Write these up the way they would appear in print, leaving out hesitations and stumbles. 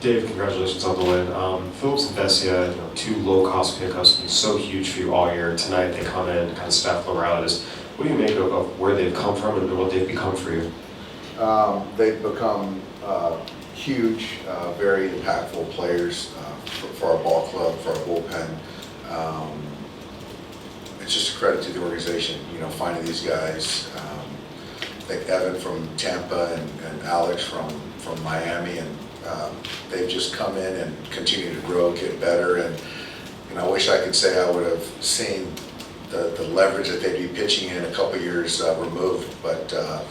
Dave, congratulations on the win. Phillips and Vesia, two low-cost pickups, been so huge for you all year. Tonight they come in, kind of staff Morales. What do you make of where they've come from and what they've become for you? They've become huge, very impactful players for our ball club, for our bullpen. It's just a credit to the organization, finding these guys. I think Evan from Tampa and Alex from Miami, and they've just come in and continue to grow, get better. And I wish I could say I would have seen the leverage that they'd be pitching in a couple years removed. But a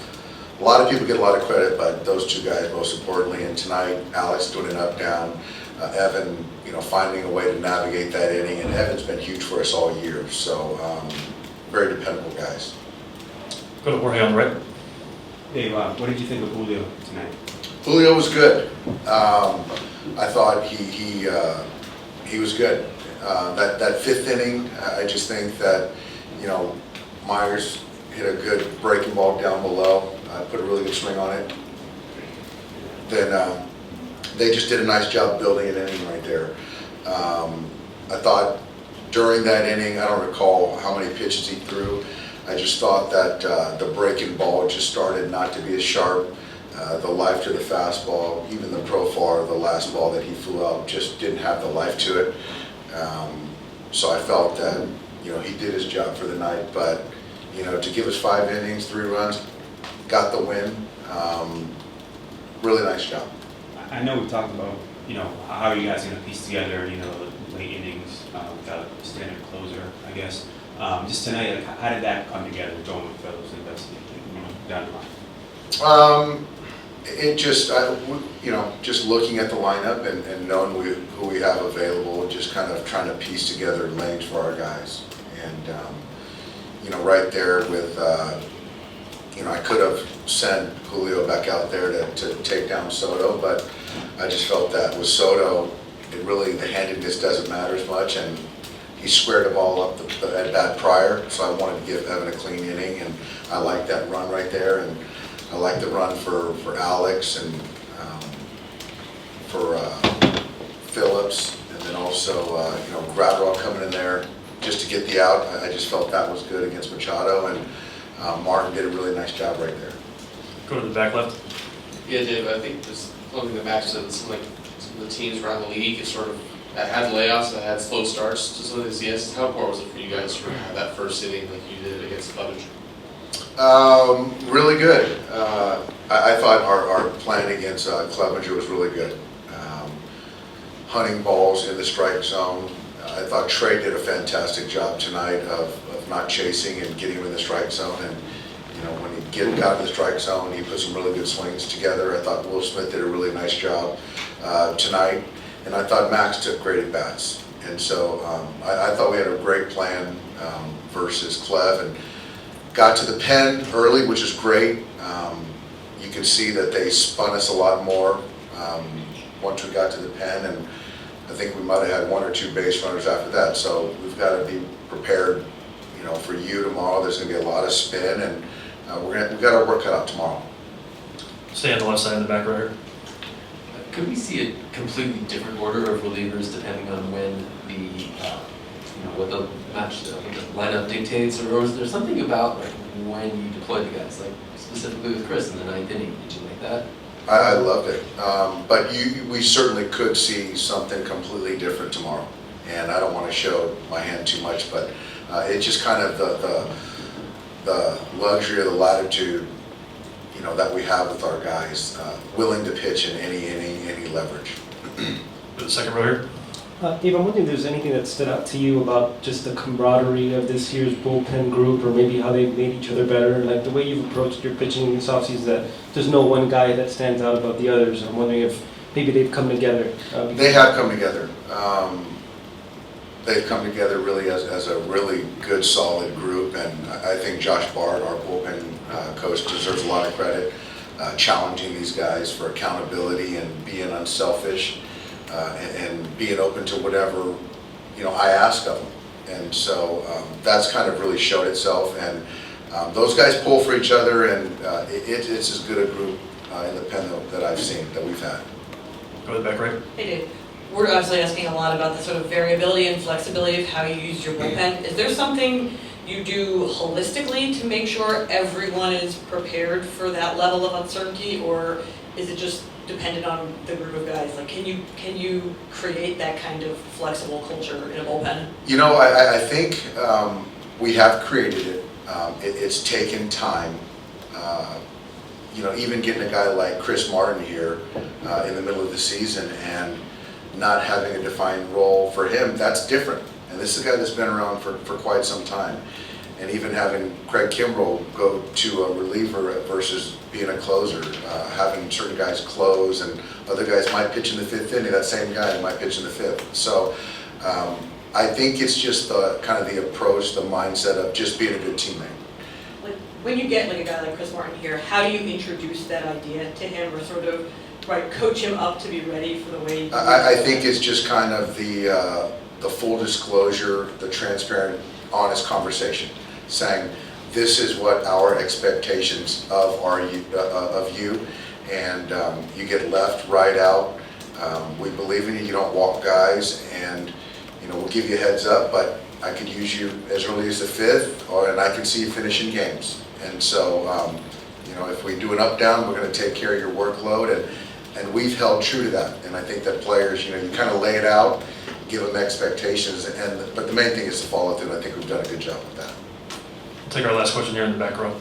lot of people get a lot of credit, but those two guys most importantly. And tonight, Alex doing an up-down, Evan, finding a way to navigate that inning. And Evan's been huge for us all year. So very dependable guys. Go to Jorge on the right. Dave, what did you think of Julio tonight? Julio was good. I thought he was good. That fifth inning, I just think that Myers hit a good breaking ball down below, put a really good swing on it. Then they just did a nice job building an inning right there. I thought during that inning, I don't recall how many pitches he threw. I just thought that the breaking ball just started not to be as sharp. The life to the fastball, even the profile, the last ball that he flew out just didn't have the life to it. So I felt that he did his job for the night, but to give us 5 innings, 3 runs, got the win. Really nice job. I know we talked about how are you guys going to piece together the late innings without a standard closer, I guess. Just tonight, like, how did that come together, going with Phillips and Vesia down the line? It just, just looking at the lineup and knowing who we have available, just kind of trying to piece together lanes for our guys. And, right there with, I could have sent Julio back out there to take down Soto, but I just felt that with Soto, the handedness doesn't matter as much, and he squared the ball up at bat prior, so I wanted to give Evan a clean inning, and I like that run right there. And I like the run for Alex and for Phillips, and then also Gradwell coming in there just to get the out. I just felt that was good against Machado, and Martin did a really nice job right there. Go to the back left. Yeah, Dave, I think just looking at the match, it seemed like some of the teams around the league that had layoffs, that had slow starts to some of these yeses. How important was it for you guys to have that first inning like you did against Clevenger? Really good. I thought our plan against Clevenger was really good. Hunting balls in the strike zone. I thought Trey did a fantastic job tonight of not chasing and getting him in the strike zone. And when he got in the strike zone, he put some really good swings together. I thought Will Smith did a really nice job tonight, and I thought Max took great at bats. And so I thought we had a great plan versus Clev, and got to the pen early, which is great. You could see that they spun us a lot more once we got to the pen, and I think we might have had 1 or 2 base runners after that. So we've got to be prepared, for you tomorrow. There's going to be a lot of spin, and we've got our work cut out tomorrow. Stay on the left side of the back row. Could we see a completely different order of relievers depending on when what the match, what the lineup dictates, or is there something about like when you deploy the guys, like specifically with Chris in the 9th inning? Did you like that? I loved it, but we certainly could see something completely different tomorrow, and I don't want to show my hand too much, but it's just kind of the luxury or the latitude that we have with our guys, willing to pitch in any inning, any leverage. The second row here. Dave, I'm wondering if there's anything that stood out to you about just the camaraderie of this year's bullpen group, or maybe how they've made each other better, like the way you've approached your pitching in this offseason, that there's no one guy that stands out above the others. I'm wondering if maybe they've come together. They have come together. They've come together really as a really good, solid group, and I think Josh Bard, our bullpen coach, deserves a lot of credit, challenging these guys for accountability and being unselfish. And being open to whatever I ask of them, and so that's kind of really showed itself. And those guys pull for each other, and it's as good a group in the pen that I've seen that we've had. Go to the back right. Hey Dave, we're obviously asking a lot about the sort of variability and flexibility of how you use your bullpen. Is there something you do holistically to make sure everyone is prepared for that level of uncertainty, or is it just dependent on the group of guys? Like, can you create that kind of flexible culture in a bullpen? You know, I think we have created it. It's taken time. You know, even getting a guy like Chris Martin here in the middle of the season and not having a defined role for him, that's different. And this is a guy that's been around for quite some time. And even having Craig Kimbrell go to a reliever versus being a closer, having certain guys close and other guys might pitch in the fifth inning, that same guy might pitch in the fifth. So I think it's just the kind of the approach, the mindset of just being a good teammate. Like, when you get like a guy like Chris Martin here, how do you introduce that idea to him, or sort of coach him up to be ready for the way you I think it's just kind of the full disclosure, the transparent, honest conversation, saying this is what our expectations of you, and you get left, right out. We believe in you. You don't walk guys, and you know, we'll give you a heads up, but I could use you as early as the fifth, and I can see you finishing games. And so, you know, if we do an up down, we're going to take care of your workload, and we've held true to that. And I think that players, you know, you kind of lay it out, give them expectations, but the main thing is to follow through, and I think we've done a good job with that. We'll take our last question here in the back row.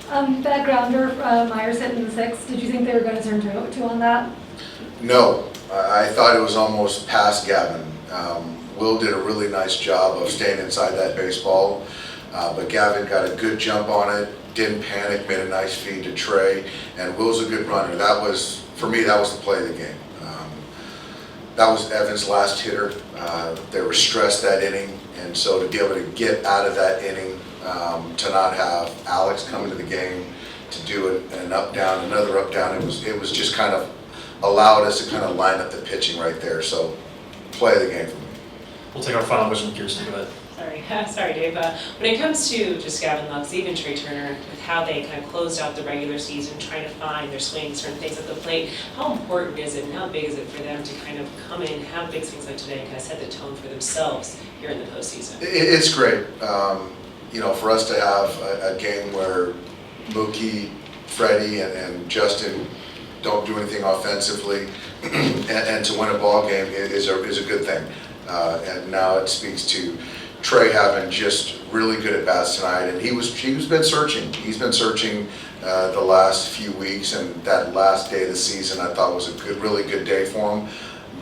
Backgrounder, Myers hitting the sixth. Did you think they were going to turn 2-2 on that? No, I thought it was almost past Gavin. Will did a really nice job of staying inside that baseball, but Gavin got a good jump on it, didn't panic, made a nice feed to Trea, and Will's a good runner. That was, for me, that was the play of the game. That was Evan's last hitter. They were stressed that inning, and so to be able to get out of that inning, to not have Alex come into the game, to do an up down, another up down, it was just kind of allowed us to kind of line up the pitching right there. So play of the game for me. We'll take our final question. Kirsten, go ahead. Sorry, Dave. When it comes to just Gavin Lux, even Trea Turner, with how they kind of closed out the regular season, trying to find their swing, certain things at the plate, how important is it and how big is it for them to kind of come in, have big swings like today, and kind of set the tone for themselves here in the postseason? It's great. You know, for us to have a game where Mookie, Freddie, and Justin don't do anything offensively, and to win a ball game is a good thing. And now it speaks to Trea having just really good at bats tonight, and he's been searching. He's been searching the last few weeks, and that last day of the season I thought was a really good day for him.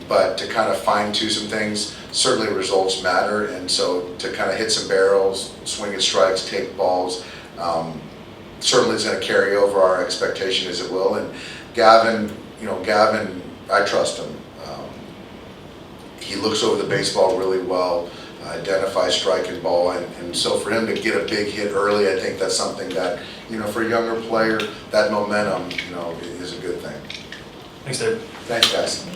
But to kind of fine-tune some things, certainly results matter, and so to kind of hit some barrels, swing at strikes, take balls, certainly is going to carry over. Our expectation is it will. And Gavin, I trust him. He looks over the baseball really well, identifies strike and ball, and so for him to get a big hit early, I think that's something that, you know, for a younger player, that momentum, you know, is a good thing. Thanks, Dave. Thanks, guys.